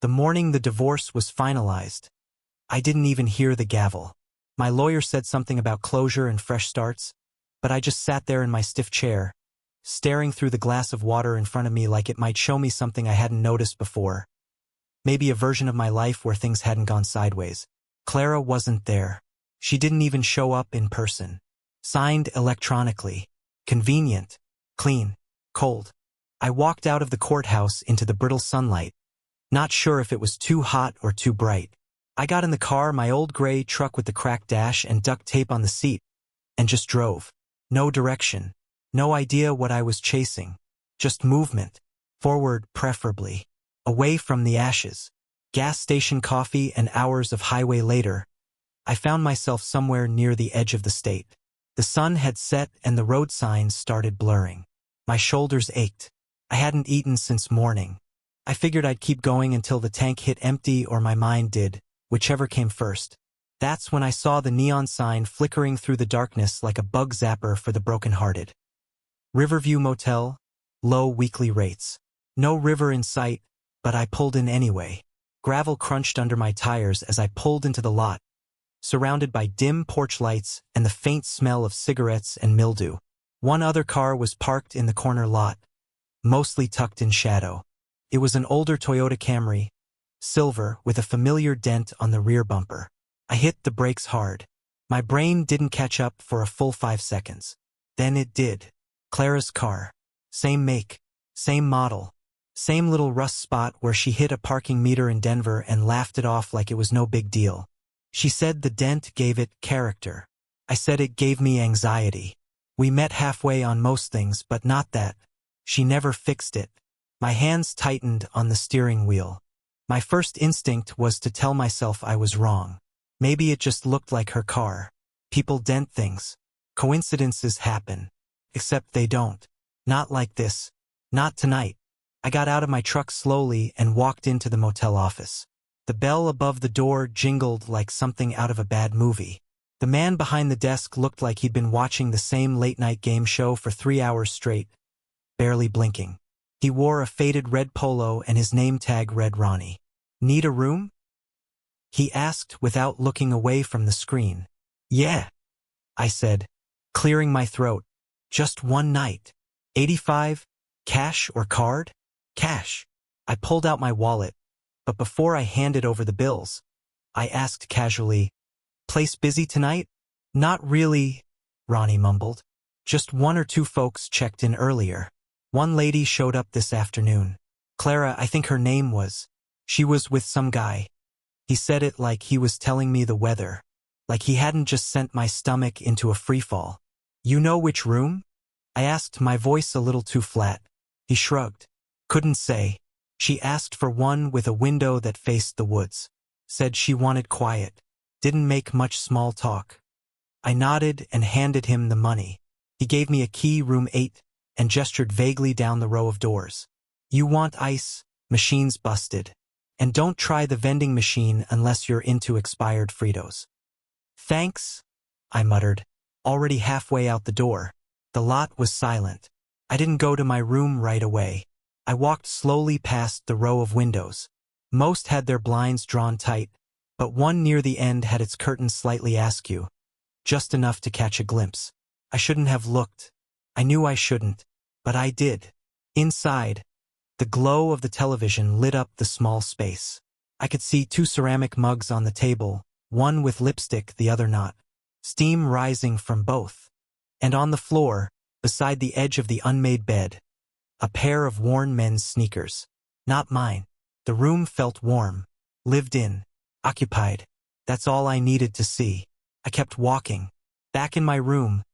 The morning the divorce was finalized, I didn't even hear the gavel. My lawyer said something about closure and fresh starts, but I just sat there in my stiff chair, staring through the glass of water in front of me like it might show me something I hadn't noticed before. Maybe a version of my life where things hadn't gone sideways. Clara wasn't there. She didn't even show up in person. Signed electronically. Convenient. Clean. Cold. I walked out of the courthouse into the brittle sunlight, not sure if it was too hot or too bright. I got in the car, my old gray truck with the cracked dash and duct tape on the seat, and just drove. No direction. No idea what I was chasing. Just movement. Forward, preferably. Away from the ashes. Gas station coffee and hours of highway later, I found myself somewhere near the edge of the state. The sun had set and the road signs started blurring. My shoulders ached. I hadn't eaten since morning. I figured I'd keep going until the tank hit empty or my mind did, whichever came first. That's when I saw the neon sign flickering through the darkness like a bug zapper for the broken-hearted. Riverview Motel, low weekly rates. No river in sight, but I pulled in anyway. Gravel crunched under my tires as I pulled into the lot, surrounded by dim porch lights and the faint smell of cigarettes and mildew. One other car was parked in the corner lot, mostly tucked in shadow. It was an older Toyota Camry, silver, with a familiar dent on the rear bumper. I hit the brakes hard. My brain didn't catch up for a full 5 seconds. Then it did. Clara's car. Same make, same model, same little rust spot where she hit a parking meter in Denver and laughed it off like it was no big deal. She said the dent gave it character. I said it gave me anxiety. We met halfway on most things, but not that. She never fixed it. My hands tightened on the steering wheel. My first instinct was to tell myself I was wrong. Maybe it just looked like her car. People dent things. Coincidences happen. Except they don't. Not like this. Not tonight. I got out of my truck slowly and walked into the motel office. The bell above the door jingled like something out of a bad movie. The man behind the desk looked like he'd been watching the same late-night game show for 3 hours straight, barely blinking. He wore a faded red polo and his name tag read Ronnie. "Need a room?" he asked without looking away from the screen. "Yeah," I said, clearing my throat. "Just one night. 85, cash or card?" "Cash." I pulled out my wallet, but before I handed over the bills, I asked casually, "Place busy tonight?" "Not really," Ronnie mumbled. "Just 1 or 2 folks checked in earlier. One lady showed up this afternoon. Clara, I think her name was. She was with some guy." He said it like he was telling me the weather, like he hadn't just sent my stomach into a freefall. "You know which room?" I asked, my voice a little too flat. He shrugged. "Couldn't say. She asked for one with a window that faced the woods. Said she wanted quiet. Didn't make much small talk." I nodded and handed him the money. He gave me a key, room 8, and gestured vaguely down the row of doors. "You want ice? Machine's busted. And don't try the vending machine unless you're into expired Fritos." "Thanks," I muttered, already halfway out the door. The lot was silent. I didn't go to my room right away. I walked slowly past the row of windows. Most had their blinds drawn tight, but one near the end had its curtains slightly askew, just enough to catch a glimpse. I shouldn't have looked. I knew I shouldn't, but I did. Inside, the glow of the television lit up the small space. I could see 2 ceramic mugs on the table, one with lipstick, the other not. Steam rising from both. And on the floor, beside the edge of the unmade bed, a pair of worn men's sneakers. Not mine. The room felt warm. Lived in. Occupied. That's all I needed to see. I kept walking. Back in my room,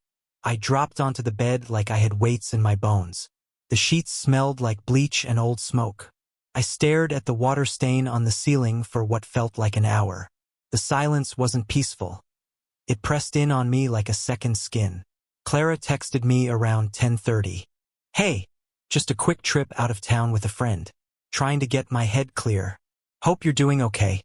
I dropped onto the bed like I had weights in my bones. The sheets smelled like bleach and old smoke. I stared at the water stain on the ceiling for what felt like an hour. The silence wasn't peaceful. It pressed in on me like a second skin. Clara texted me around 10:30. "Hey, just a quick trip out of town with a friend. Trying to get my head clear. Hope you're doing okay."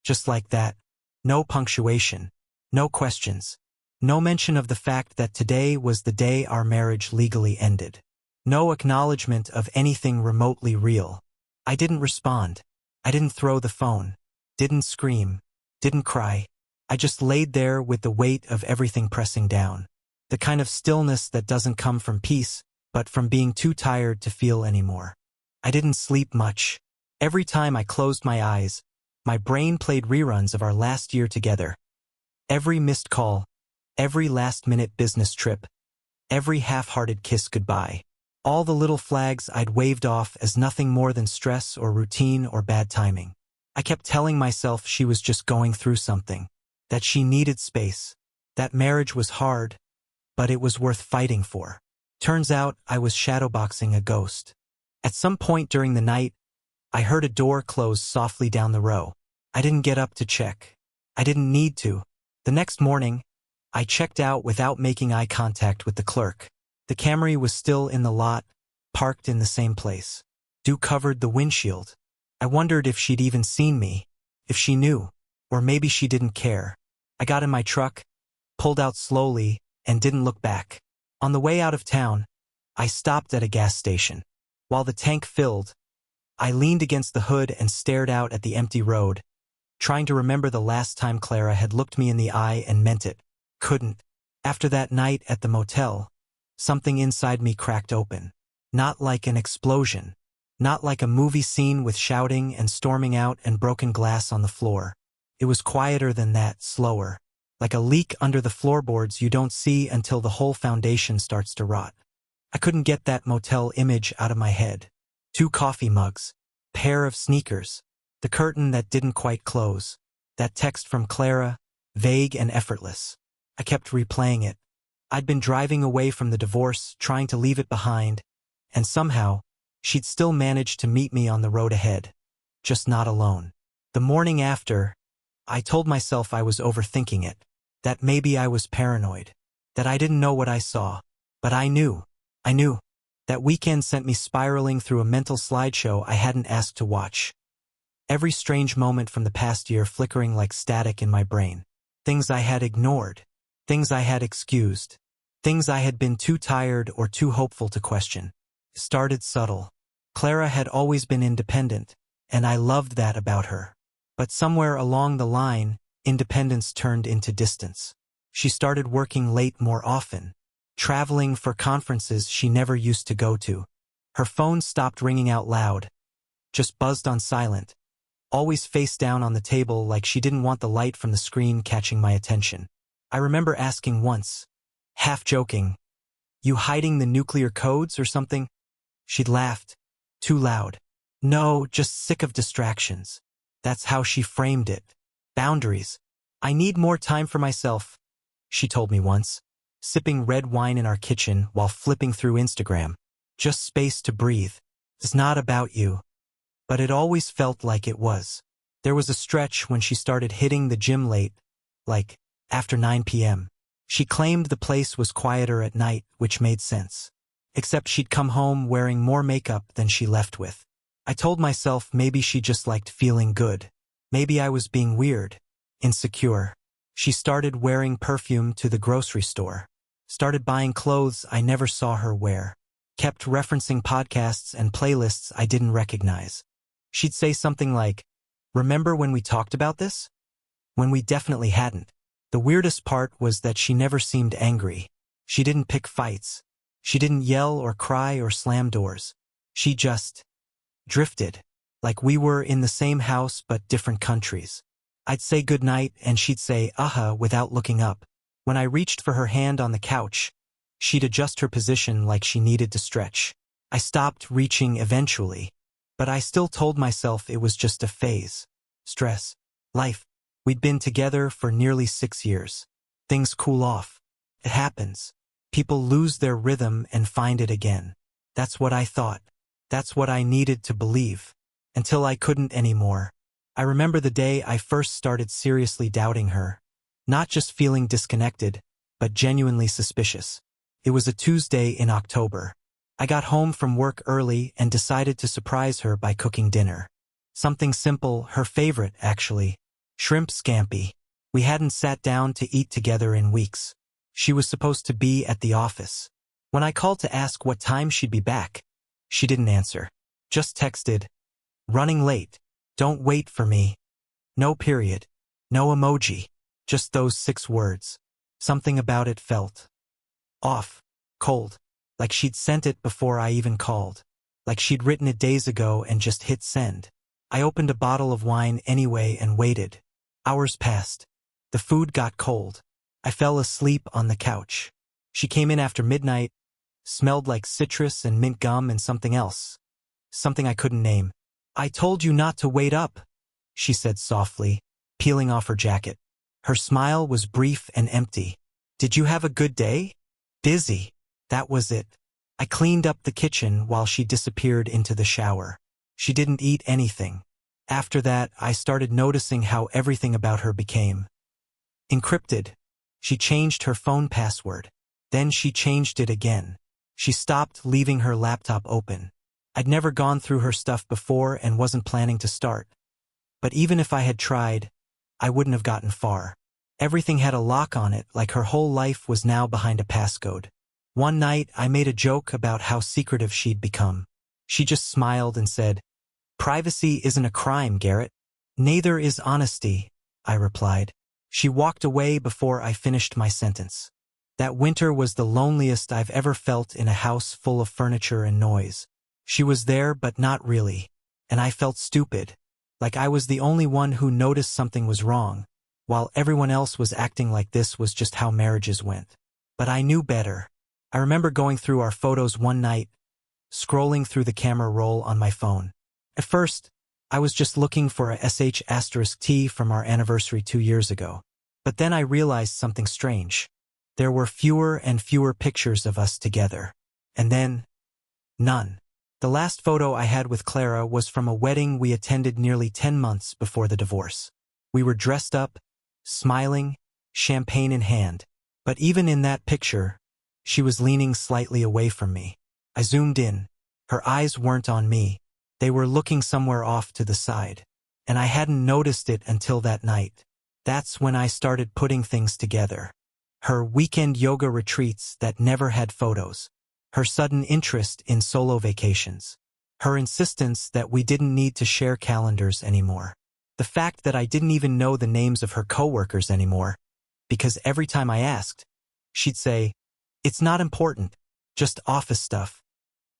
Just like that. No punctuation. No questions. No mention of the fact that today was the day our marriage legally ended. No acknowledgement of anything remotely real. I didn't respond. I didn't throw the phone. Didn't scream. Didn't cry. I just laid there with the weight of everything pressing down. The kind of stillness that doesn't come from peace, but from being too tired to feel anymore. I didn't sleep much. Every time I closed my eyes, my brain played reruns of our last year together. Every missed call, every last-minute business trip, every half-hearted kiss goodbye. All the little flags I'd waved off as nothing more than stress or routine or bad timing. I kept telling myself she was just going through something, that she needed space, that marriage was hard, but it was worth fighting for. Turns out I was shadowboxing a ghost. At some point during the night, I heard a door close softly down the row. I didn't get up to check. I didn't need to. The next morning, I checked out without making eye contact with the clerk. The Camry was still in the lot, parked in the same place. Dew covered the windshield. I wondered if she'd even seen me, if she knew, or maybe she didn't care. I got in my truck, pulled out slowly, and didn't look back. On the way out of town, I stopped at a gas station. While the tank filled, I leaned against the hood and stared out at the empty road, trying to remember the last time Clara had looked me in the eye and meant it. Couldn't. After that night at the motel, something inside me cracked open. Not like an explosion. Not like a movie scene with shouting and storming out and broken glass on the floor. It was quieter than that, slower. Like a leak under the floorboards you don't see until the whole foundation starts to rot. I couldn't get that motel image out of my head. 2 coffee mugs. Pair of sneakers. The curtain that didn't quite close. That text from Clara, vague and effortless. I kept replaying it. I'd been driving away from the divorce, trying to leave it behind, and somehow, she'd still managed to meet me on the road ahead. Just not alone. The morning after, I told myself I was overthinking it. That maybe I was paranoid. That I didn't know what I saw. But I knew. That weekend sent me spiraling through a mental slideshow I hadn't asked to watch. Every strange moment from the past year flickering like static in my brain. Things I had ignored. Things I had excused. Things I had been too tired or too hopeful to question. Started subtle. Clara had always been independent, and I loved that about her. But somewhere along the line, independence turned into distance. She started working late more often. Traveling for conferences she never used to go to. Her phone stopped ringing out loud, just buzzed on silent, always face down on the table like she didn't want the light from the screen catching my attention. I remember asking once, half joking, "You hiding the nuclear codes or something?" She'd laughed, too loud. "No, just sick of distractions." That's how she framed it. Boundaries. "I need more time for myself," she told me once. Sipping red wine in our kitchen while flipping through Instagram. Just space to breathe. It's not about you. But it always felt like it was. There was a stretch when she started hitting the gym late, like after 9 p.m. She claimed the place was quieter at night, which made sense. Except she'd come home wearing more makeup than she left with. I told myself maybe she just liked feeling good. Maybe I was being weird, insecure. She started wearing perfume to the grocery store. Started buying clothes I never saw her wear. Kept referencing podcasts and playlists I didn't recognize. She'd say something like, "Remember when we talked about this?" When we definitely hadn't. The weirdest part was that she never seemed angry. She didn't pick fights. She didn't yell or cry or slam doors. She just drifted. Like we were in the same house but different countries. I'd say goodnight and she'd say without looking up. When I reached for her hand on the couch, she'd adjust her position like she needed to stretch. I stopped reaching eventually, but I still told myself it was just a phase. Stress. Life. We'd been together for nearly 6 years. Things cool off. It happens. People lose their rhythm and find it again. That's what I thought. That's what I needed to believe. Until I couldn't anymore. I remember the day I first started seriously doubting her. Not just feeling disconnected, but genuinely suspicious. It was a Tuesday in October. I got home from work early and decided to surprise her by cooking dinner. Something simple, her favorite, actually. Shrimp scampi. We hadn't sat down to eat together in weeks. She was supposed to be at the office. When I called to ask what time she'd be back, she didn't answer. Just texted, "Running late." Don't wait for me. No period. No emoji. Just those 6 words. Something about it felt off. Cold. Like she'd sent it before I even called. Like she'd written it days ago and just hit send. I opened a bottle of wine anyway and waited. Hours passed. The food got cold. I fell asleep on the couch. She came in after midnight, smelled like citrus and mint gum and something else. Something I couldn't name. "I told you not to wait up," she said softly, peeling off her jacket. Her smile was brief and empty. "Did you have a good day?" "Busy." That was it. I cleaned up the kitchen while she disappeared into the shower. She didn't eat anything. After that, I started noticing how everything about her became encrypted. She changed her phone password. Then she changed it again. She stopped leaving her laptop open. I'd never gone through her stuff before and wasn't planning to start. But even if I had tried, I wouldn't have gotten far. Everything had a lock on it, like her whole life was now behind a passcode. One night, I made a joke about how secretive she'd become. She just smiled and said, "Privacy isn't a crime, Garrett." "Neither is honesty," I replied. She walked away before I finished my sentence. That winter was the loneliest I've ever felt in a house full of furniture and noise. She was there, but not really. And I felt stupid. Like I was the only one who noticed something was wrong, while everyone else was acting like this was just how marriages went. But I knew better. I remember going through our photos one night, scrolling through the camera roll on my phone. At first, I was just looking for a sh*T from our anniversary 2 years ago. But then I realized something strange. There were fewer and fewer pictures of us together. And then, none. The last photo I had with Clara was from a wedding we attended nearly 10 months before the divorce. We were dressed up, smiling, champagne in hand. But even in that picture, she was leaning slightly away from me. I zoomed in. Her eyes weren't on me. They were looking somewhere off to the side. And I hadn't noticed it until that night. That's when I started putting things together. Her weekend yoga retreats that never had photos. Her sudden interest in solo vacations. Her insistence that we didn't need to share calendars anymore. The fact that I didn't even know the names of her coworkers anymore, because every time I asked, she'd say, "It's not important, just office stuff."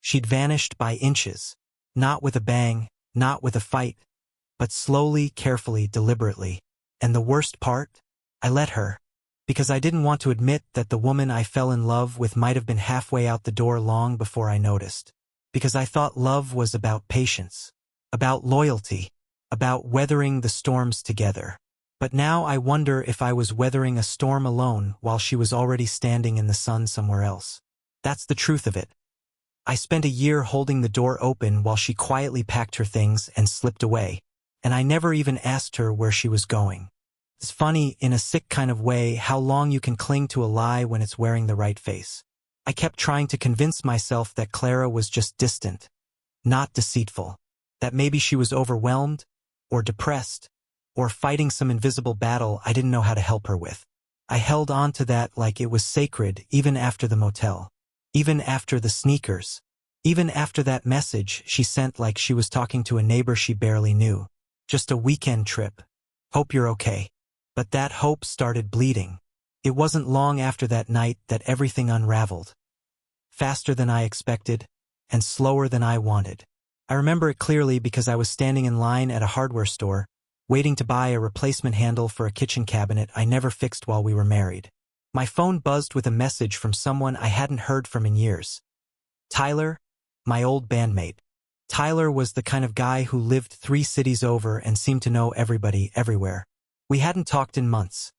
She'd vanished by inches. Not with a bang, not with a fight, but slowly, carefully, deliberately. And the worst part? I let her. Because I didn't want to admit that the woman I fell in love with might have been halfway out the door long before I noticed. Because I thought love was about patience, about loyalty, about weathering the storms together. But now I wonder if I was weathering a storm alone while she was already standing in the sun somewhere else. That's the truth of it. I spent a year holding the door open while she quietly packed her things and slipped away, and I never even asked her where she was going. It's funny, in a sick kind of way, how long you can cling to a lie when it's wearing the right face. I kept trying to convince myself that Clara was just distant, not deceitful, that maybe she was overwhelmed, or depressed, or fighting some invisible battle I didn't know how to help her with. I held on to that like it was sacred even after the motel, even after the sneakers, even after that message she sent like she was talking to a neighbor she barely knew. Just a weekend trip. Hope you're okay. But that hope started bleeding. It wasn't long after that night that everything unraveled. Faster than I expected, and slower than I wanted. I remember it clearly because I was standing in line at a hardware store, waiting to buy a replacement handle for a kitchen cabinet I never fixed while we were married. My phone buzzed with a message from someone I hadn't heard from in years. Tyler, my old bandmate. Tyler was the kind of guy who lived 3 cities over and seemed to know everybody everywhere. We hadn't talked in months.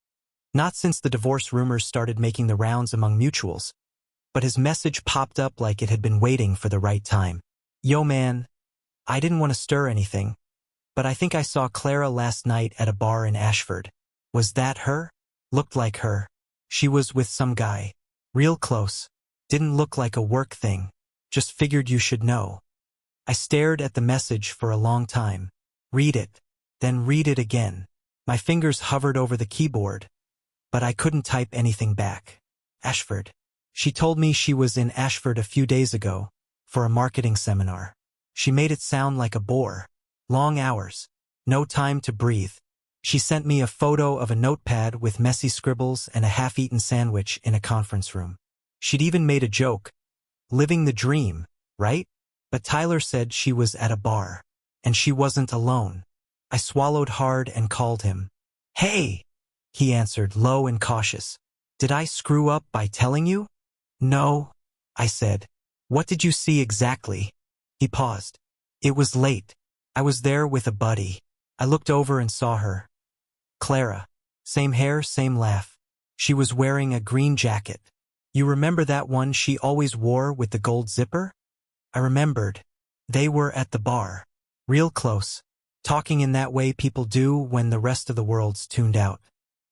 Not since the divorce rumors started making the rounds among mutuals. But his message popped up like it had been waiting for the right time. "Yo man, I didn't want to stir anything, but I think I saw Clara last night at a bar in Ashford. Was that her? Looked like her. She was with some guy. Real close. Didn't look like a work thing. Just figured you should know." I stared at the message for a long time. Read it. Then read it again. My fingers hovered over the keyboard, but I couldn't type anything back. Ashford. She told me she was in Ashford a few days ago, for a marketing seminar. She made it sound like a bore. Long hours. No time to breathe. She sent me a photo of a notepad with messy scribbles and a half-eaten sandwich in a conference room. She'd even made a joke. Living the dream, right? But Tyler said she was at a bar. And she wasn't alone. I swallowed hard and called him. "Hey!" He answered, low and cautious. "Did I screw up by telling you?" "No," I said. "What did you see exactly?" He paused. "It was late. I was there with a buddy. I looked over and saw her. Clara. Same hair, same laugh. She was wearing a green jacket. You remember that one she always wore with the gold zipper?" I remembered. They were at the bar. Real close. Talking in that way people do when the rest of the world's tuned out.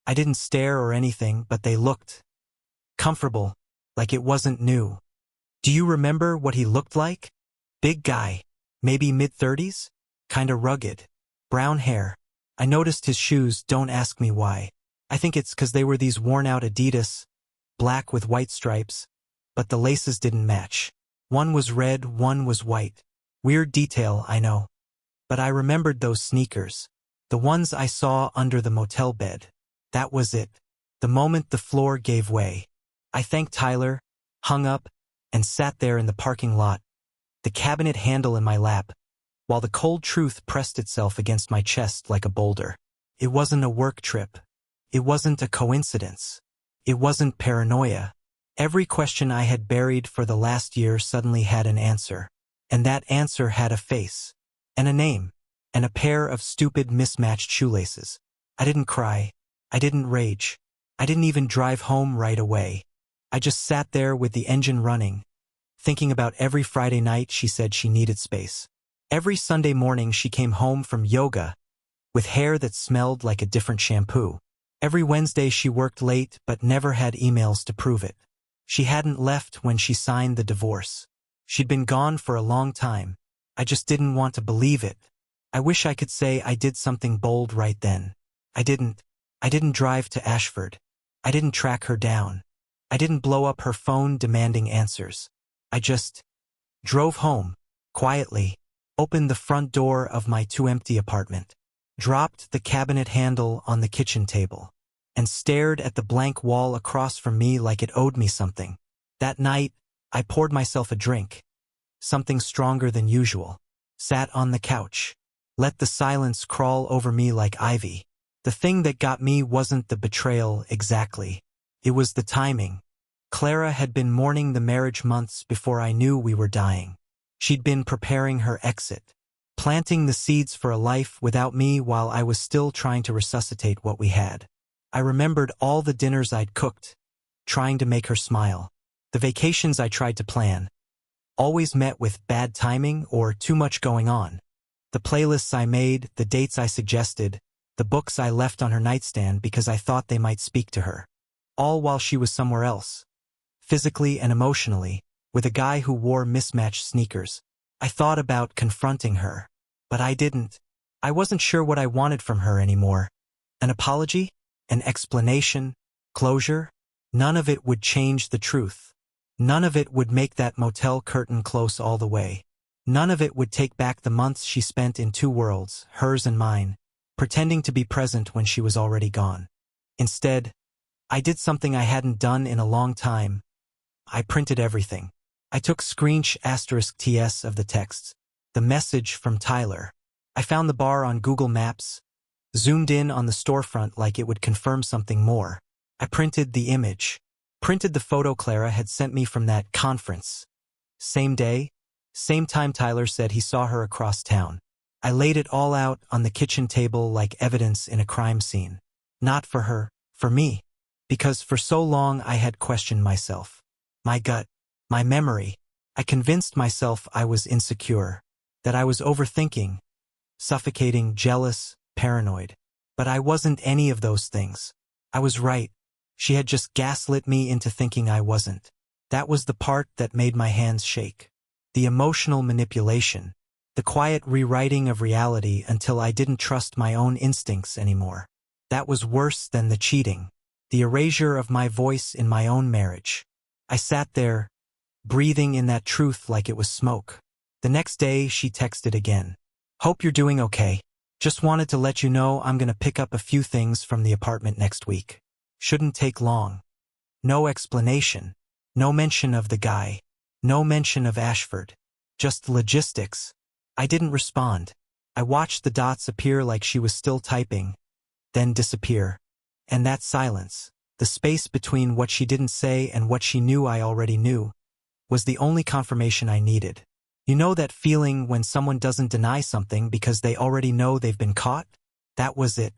I didn't stare or anything, but they looked comfortable, like it wasn't new. "Do you remember what he looked like?" "Big guy. Maybe mid-30s? Kinda rugged. Brown hair. I noticed his shoes, don't ask me why. I think it's 'cause they were these worn-out Adidas, black with white stripes, but the laces didn't match. One was red, one was white. Weird detail, I know. But I remembered those sneakers. The ones I saw under the motel bed. That was it. The moment the floor gave way. I thanked Tyler, hung up, and sat there in the parking lot, the cabinet handle in my lap, while the cold truth pressed itself against my chest like a boulder. It wasn't a work trip. It wasn't a coincidence. It wasn't paranoia. Every question I had buried for the last year suddenly had an answer. And that answer had a face. And a name. And a pair of stupid mismatched shoelaces. I didn't cry. I didn't rage. I didn't even drive home right away. I just sat there with the engine running, thinking about every Friday night she said she needed space. Every Sunday morning she came home from yoga with hair that smelled like a different shampoo. Every Wednesday she worked late but never had emails to prove it. She hadn't left when she signed the divorce. She'd been gone for a long time. I just didn't want to believe it. I wish I could say I did something bold right then. I didn't. I didn't drive to Ashford. I didn't track her down. I didn't blow up her phone demanding answers. I just drove home, quietly, opened the front door of my too-empty apartment, dropped the cabinet handle on the kitchen table, and stared at the blank wall across from me like it owed me something. That night, I poured myself a drink, something stronger than usual, sat on the couch, let the silence crawl over me like ivy. The thing that got me wasn't the betrayal exactly. It was the timing. Clara had been mourning the marriage months before I knew we were dying. She'd been preparing her exit, planting the seeds for a life without me while I was still trying to resuscitate what we had. I remembered all the dinners I'd cooked, trying to make her smile. The vacations I tried to plan, always met with bad timing or too much going on. The playlists I made, the dates I suggested, the books I left on her nightstand because I thought they might speak to her. All while she was somewhere else, physically and emotionally, with a guy who wore mismatched sneakers. I thought about confronting her, but I didn't. I wasn't sure what I wanted from her anymore. An apology? An explanation? Closure? None of it would change the truth. None of it would make that motel curtain close all the way. None of it would take back the months she spent in two worlds, hers and mine, pretending to be present when she was already gone. Instead, I did something I hadn't done in a long time. I printed everything. I took *TS of the texts, the message from Tyler. I found the bar on Google Maps, zoomed in on the storefront like it would confirm something more. I printed the image, printed the photo Clara had sent me from that conference. Same day, same time Tyler said he saw her across town. I laid it all out on the kitchen table like evidence in a crime scene. Not for her, for me. Because for so long I had questioned myself. My gut, my memory. I convinced myself I was insecure, that I was overthinking, suffocating, jealous, paranoid. But I wasn't any of those things. I was right. She had just gaslit me into thinking I wasn't. That was the part that made my hands shake. The emotional manipulation. The quiet rewriting of reality until I didn't trust my own instincts anymore. That was worse than the cheating. The erasure of my voice in my own marriage. I sat there, breathing in that truth like it was smoke. The next day, she texted again. "Hope you're doing okay. Just wanted to let you know I'm gonna pick up a few things from the apartment next week. Shouldn't take long. No explanation. No mention of the guy. No mention of Ashford. Just logistics. I didn't respond. I watched the dots appear like she was still typing, then disappear. And that silence, the space between what she didn't say and what she knew I already knew, was the only confirmation I needed. You know that feeling when someone doesn't deny something because they already know they've been caught? That was it.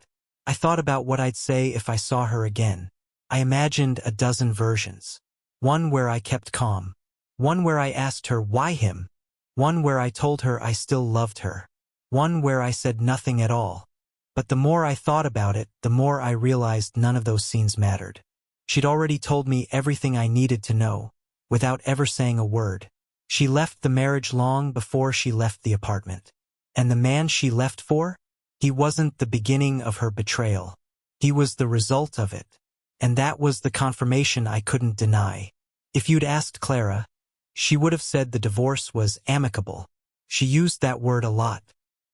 I thought about what I'd say if I saw her again. I imagined a dozen versions. One where I kept calm. One where I asked her why him. One where I told her I still loved her. One where I said nothing at all. But the more I thought about it, the more I realized none of those scenes mattered. She'd already told me everything I needed to know, without ever saying a word. She left the marriage long before she left the apartment. And the man she left for? He wasn't the beginning of her betrayal. He was the result of it. And that was the confirmation I couldn't deny. If you'd asked Clara, she would have said the divorce was amicable. She used that word a lot.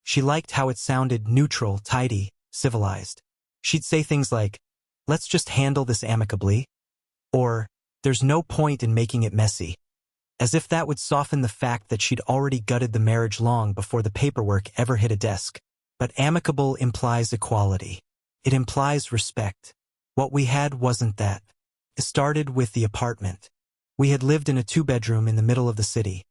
She liked how it sounded neutral, tidy, civilized. She'd say things like, "Let's just handle this amicably," or, "There's no point in making it messy," as if that would soften the fact that she'd already gutted the marriage long before the paperwork ever hit a desk. But amicable implies equality. It implies respect. What we had wasn't that. It started with the apartment. We had lived in a 2-bedroom in the middle of the city.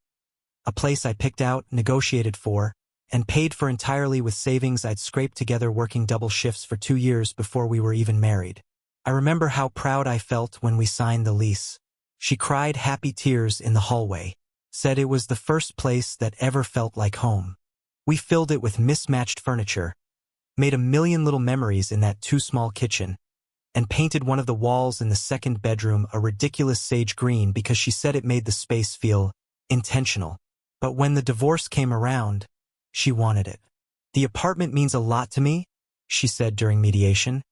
A place I picked out, negotiated for, and paid for entirely with savings I'd scraped together working double shifts for 2 years before we were even married. I remember how proud I felt when we signed the lease. She cried happy tears in the hallway, said it was the first place that ever felt like home. We filled it with mismatched furniture, made a million little memories in that too-small kitchen, and painted one of the walls in the second bedroom a ridiculous sage green because she said it made the space feel intentional. But when the divorce came around, she wanted it. "The apartment means a lot to me," she said during mediation,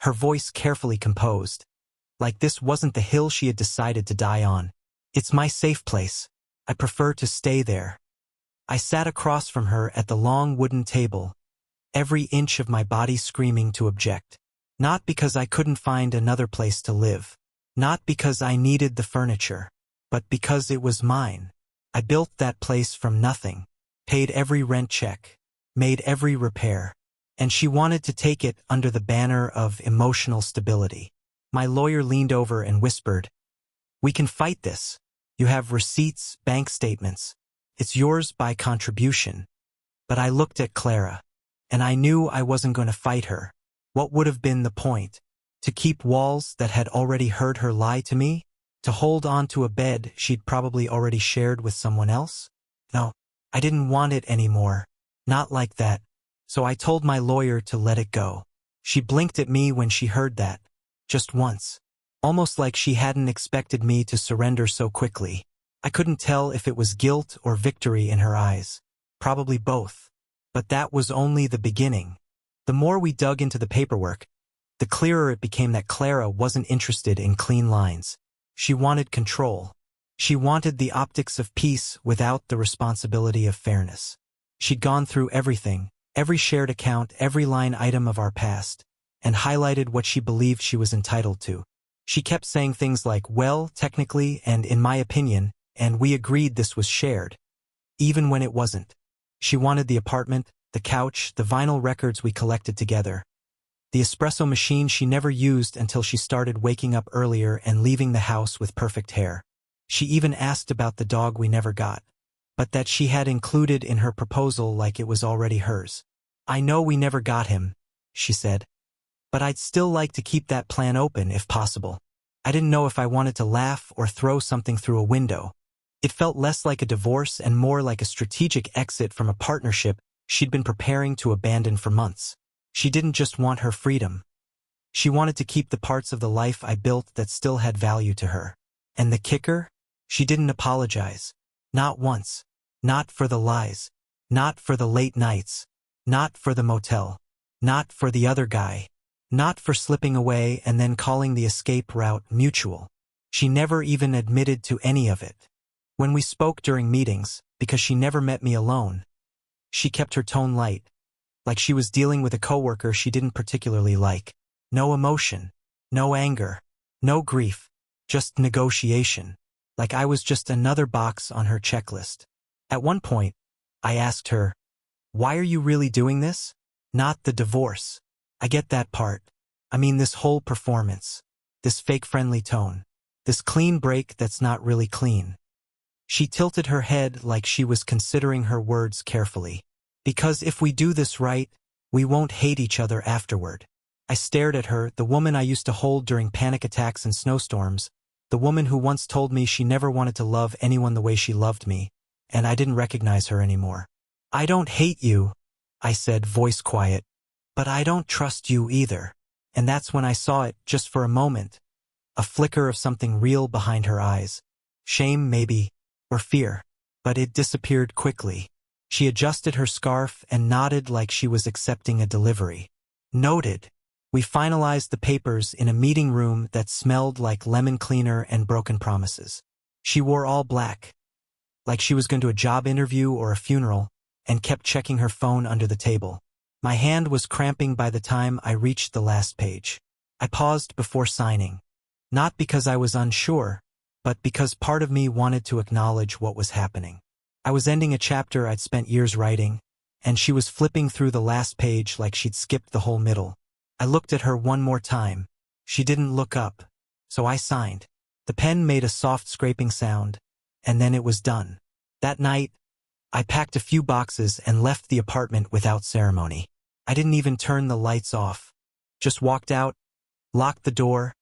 her voice carefully composed, like this wasn't the hill she had decided to die on. "It's my safe place. I prefer to stay there." I sat across from her at the long wooden table, every inch of my body screaming to object. Not because I couldn't find another place to live. Not because I needed the furniture. But because it was mine. I built that place from nothing. Paid every rent check. Made every repair. And she wanted to take it under the banner of emotional stability. My lawyer leaned over and whispered, "We can fight this. You have receipts, bank statements. It's yours by contribution." But I looked at Clara, and I knew I wasn't going to fight her. What would have been the point? To keep walls that had already heard her lie to me? To hold on to a bed she'd probably already shared with someone else? No, I didn't want it anymore. Not like that. So I told my lawyer to let it go. She blinked at me when she heard that. Just once. Almost like she hadn't expected me to surrender so quickly. I couldn't tell if it was guilt or victory in her eyes. Probably both. But that was only the beginning. The more we dug into the paperwork, the clearer it became that Clara wasn't interested in clean lines. She wanted control. She wanted the optics of peace without the responsibility of fairness. She'd gone through everything, every shared account, every line item of our past, and highlighted what she believed she was entitled to. She kept saying things like, "Well, technically, and in my opinion," and "we agreed this was shared," even when it wasn't. She wanted the apartment, the couch, the vinyl records we collected together. The espresso machine she never used until she started waking up earlier and leaving the house with perfect hair. She even asked about the dog we never got, but that she had included in her proposal like it was already hers. "I know we never got him," she said, "but I'd still like to keep that plan open if possible." I didn't know if I wanted to laugh or throw something through a window. It felt less like a divorce and more like a strategic exit from a partnership she'd been preparing to abandon for months. She didn't just want her freedom. She wanted to keep the parts of the life I built that still had value to her. And the kicker? She didn't apologize. Not once. Not for the lies. Not for the late nights. Not for the motel. Not for the other guy. Not for slipping away and then calling the escape route mutual. She never even admitted to any of it. When we spoke during meetings, because she never met me alone, she kept her tone light. like she was dealing with a coworker she didn't particularly like. No emotion, no anger, no grief, just negotiation. Like I was just another box on her checklist. At one point, I asked her, "Why are you really doing this?" Not the divorce. I get that part. I mean this whole performance. This fake friendly tone. This clean break that's not really clean. She tilted her head like she was considering her words carefully. "Because if we do this right, we won't hate each other afterward." I stared at her, the woman I used to hold during panic attacks and snowstorms, the woman who once told me she never wanted to love anyone the way she loved me, and I didn't recognize her anymore. "I don't hate you," I said, voice quiet, "but I don't trust you either." And that's when I saw it, just for a moment, a flicker of something real behind her eyes. Shame, maybe, or fear. But it disappeared quickly. She adjusted her scarf and nodded like she was accepting a delivery. Noted. We finalized the papers in a meeting room that smelled like lemon cleaner and broken promises. She wore all black, like she was going to a job interview or a funeral, and kept checking her phone under the table. My hand was cramping by the time I reached the last page. I paused before signing. Not because I was unsure, but because part of me wanted to acknowledge what was happening. I was ending a chapter I'd spent years writing, and she was flipping through the last page like she'd skipped the whole middle. I looked at her one more time. She didn't look up, so I signed. The pen made a soft scraping sound, and then it was done. That night, I packed a few boxes and left the apartment without ceremony. I didn't even turn the lights off. Just walked out, locked the door,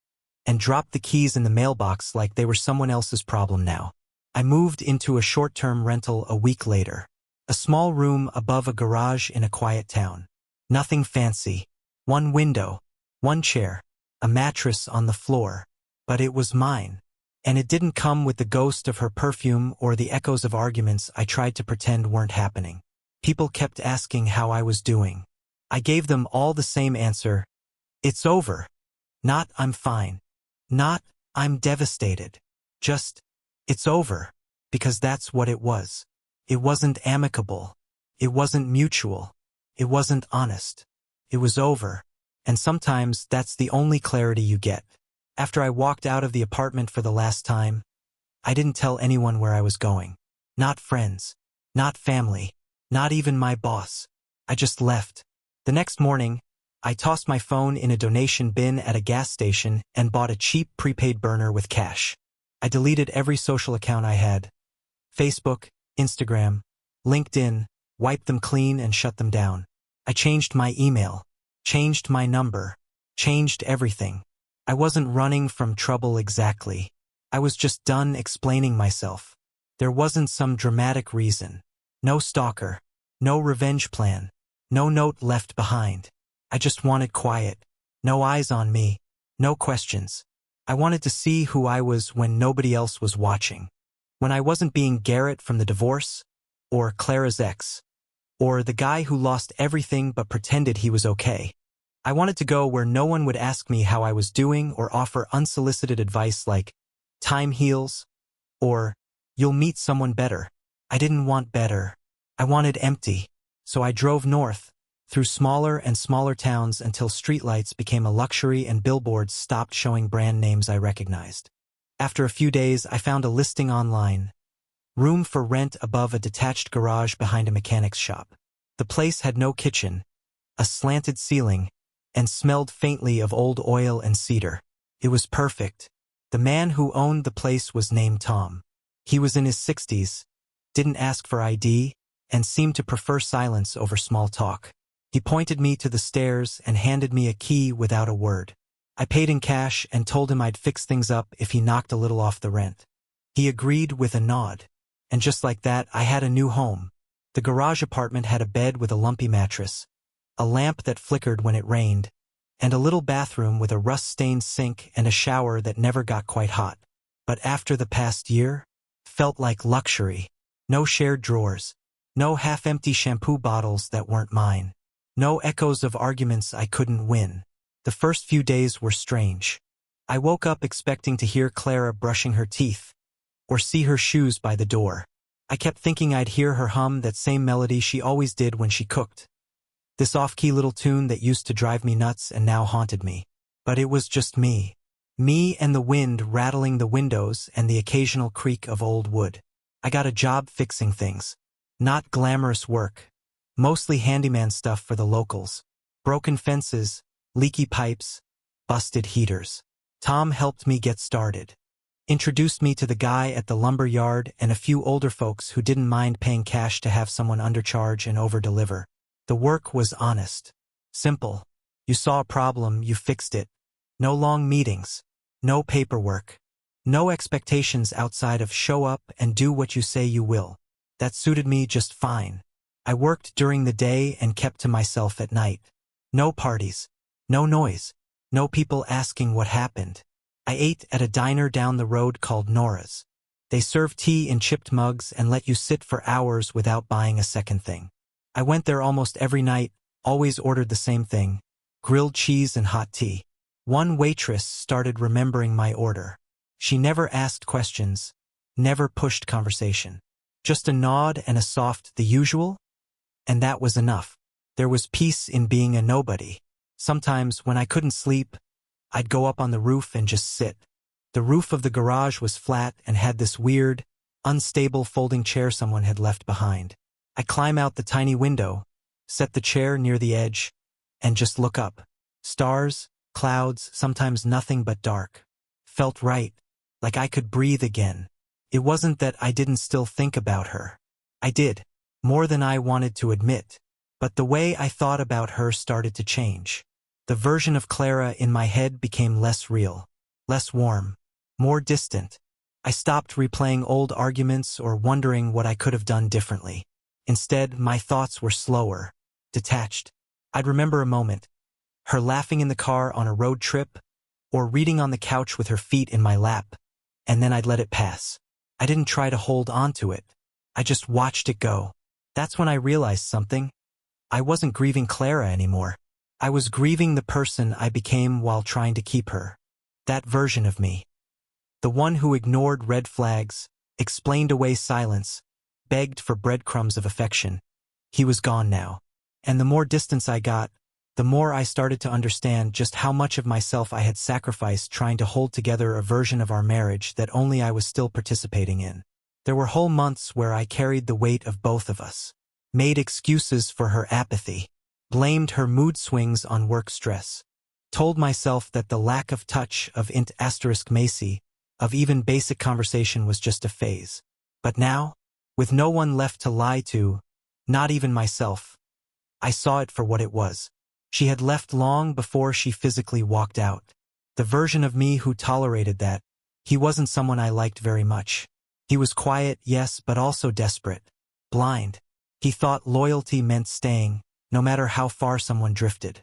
and dropped the keys in the mailbox like they were someone else's problem now. I moved into a short-term rental a week later. A small room above a garage in a quiet town. Nothing fancy. One window, one chair, a mattress on the floor. But it was mine. And it didn't come with the ghost of her perfume or the echoes of arguments I tried to pretend weren't happening. People kept asking how I was doing. I gave them all the same answer. It's over. Not I'm fine. Not I'm devastated. Just, it's over. Because that's what it was. It wasn't amicable. It wasn't mutual. It wasn't honest. It was over. And sometimes that's the only clarity you get. After I walked out of the apartment for the last time, I didn't tell anyone where I was going. Not friends. Not family. Not even my boss. I just left. The next morning, I tossed my phone in a donation bin at a gas station and bought a cheap prepaid burner with cash. I deleted every social account I had. Facebook, Instagram, LinkedIn, wiped them clean and shut them down. I changed my email, changed my number, changed everything. I wasn't running from trouble exactly. I was just done explaining myself. There wasn't some dramatic reason. No stalker. No revenge plan. No note left behind. I just wanted quiet. No eyes on me. No questions. I wanted to see who I was when nobody else was watching. When I wasn't being Garrett from the divorce, or Clara's ex, or the guy who lost everything but pretended he was okay. I wanted to go where no one would ask me how I was doing or offer unsolicited advice like, time heals, or, you'll meet someone better. I didn't want better. I wanted empty. So I drove north, through smaller and smaller towns until streetlights became a luxury and billboards stopped showing brand names I recognized. After a few days, I found a listing online. Room for rent above a detached garage behind a mechanic's shop. The place had no kitchen, a slanted ceiling, and smelled faintly of old oil and cedar. It was perfect. The man who owned the place was named Tom. He was in his 60s, didn't ask for ID, and seemed to prefer silence over small talk. He pointed me to the stairs and handed me a key without a word. I paid in cash and told him I'd fix things up if he knocked a little off the rent. He agreed with a nod. And just like that, I had a new home. The garage apartment had a bed with a lumpy mattress, a lamp that flickered when it rained, and a little bathroom with a rust-stained sink and a shower that never got quite hot. But after the past year, felt like luxury. No shared drawers. No half-empty shampoo bottles that weren't mine. No echoes of arguments I couldn't win. The first few days were strange. I woke up expecting to hear Clara brushing her teeth, or see her shoes by the door. I kept thinking I'd hear her hum that same melody she always did when she cooked. This off-key little tune that used to drive me nuts and now haunted me. But it was just me. Me and the wind rattling the windows and the occasional creak of old wood. I got a job fixing things. Not glamorous work. Mostly handyman stuff for the locals. Broken fences, leaky pipes, busted heaters. Tom helped me get started. Introduced me to the guy at the lumber yard and a few older folks who didn't mind paying cash to have someone undercharge and over-deliver. The work was honest. Simple. You saw a problem, you fixed it. No long meetings. No paperwork. No expectations outside of show up and do what you say you will. That suited me just fine. I worked during the day and kept to myself at night. No parties. No noise. No people asking what happened. I ate at a diner down the road called Nora's. They serve tea in chipped mugs and let you sit for hours without buying a second thing. I went there almost every night, always ordered the same thing, grilled cheese and hot tea. One waitress started remembering my order. She never asked questions, never pushed conversation. Just a nod and a soft, the usual? And that was enough. There was peace in being a nobody. Sometimes, when I couldn't sleep, I'd go up on the roof and just sit. The roof of the garage was flat and had this weird, unstable folding chair someone had left behind. I'd climb out the tiny window, set the chair near the edge, and just look up. Stars, clouds, sometimes nothing but dark. Felt right, like I could breathe again. It wasn't that I didn't still think about her. I did, more than I wanted to admit. But the way I thought about her started to change. The version of Clara in my head became less real, less warm, more distant. I stopped replaying old arguments or wondering what I could have done differently. Instead, my thoughts were slower, detached. I'd remember a moment, her laughing in the car on a road trip, or reading on the couch with her feet in my lap, and then I'd let it pass. I didn't try to hold on to it. I just watched it go. That's when I realized something. I wasn't grieving Clara anymore. I was grieving the person I became while trying to keep her. That version of me. The one who ignored red flags, explained away silence, begged for breadcrumbs of affection. He was gone now. And the more distance I got, the more I started to understand just how much of myself I had sacrificed trying to hold together a version of our marriage that only I was still participating in. There were whole months where I carried the weight of both of us, made excuses for her apathy, blamed her mood swings on work stress, told myself that the lack of touch of Macy, of even basic conversation was just a phase. But now, with no one left to lie to, not even myself, I saw it for what it was. She had left long before she physically walked out. The version of me who tolerated that, he wasn't someone I liked very much. He was quiet, yes, but also desperate, blind. He thought loyalty meant staying, no matter how far someone drifted.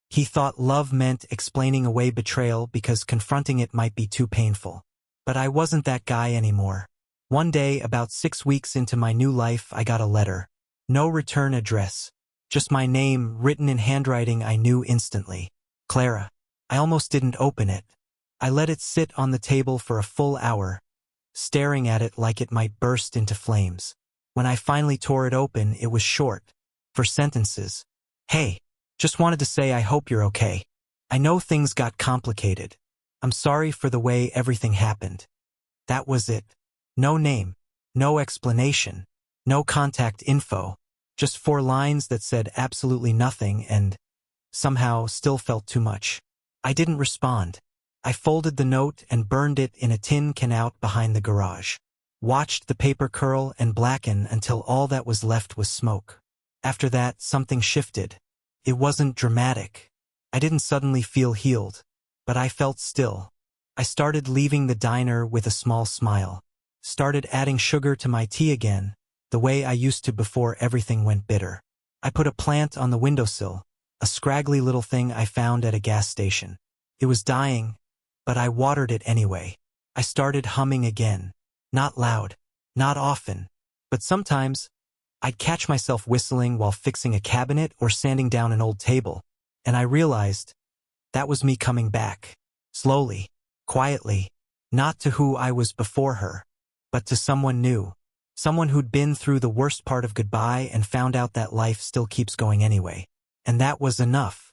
He thought love meant explaining away betrayal because confronting it might be too painful. But I wasn't that guy anymore. One day, about 6 weeks into my new life, I got a letter. No return address. Just my name, written in handwriting I knew instantly. Clara. I almost didn't open it. I let it sit on the table for a full hour, staring at it like it might burst into flames. When I finally tore it open, it was short. 4 sentences. Hey, just wanted to say I hope you're okay. I know things got complicated. I'm sorry for the way everything happened. That was it. No name. No explanation. No contact info. Just 4 lines that said absolutely nothing and, somehow, still felt too much. I didn't respond. I folded the note and burned it in a tin can out behind the garage. Watched the paper curl and blacken until all that was left was smoke. After that, something shifted. It wasn't dramatic. I didn't suddenly feel healed, but I felt still. I started leaving the diner with a small smile. Started adding sugar to my tea again, the way I used to before everything went bitter. I put a plant on the windowsill, a scraggly little thing I found at a gas station. It was dying, but I watered it anyway. I started humming again. Not loud, not often, but sometimes I'd catch myself whistling while fixing a cabinet or sanding down an old table, and I realized that was me coming back. Slowly, quietly, not to who I was before her, but to someone new. Someone who'd been through the worst part of goodbye and found out that life still keeps going anyway. And that was enough.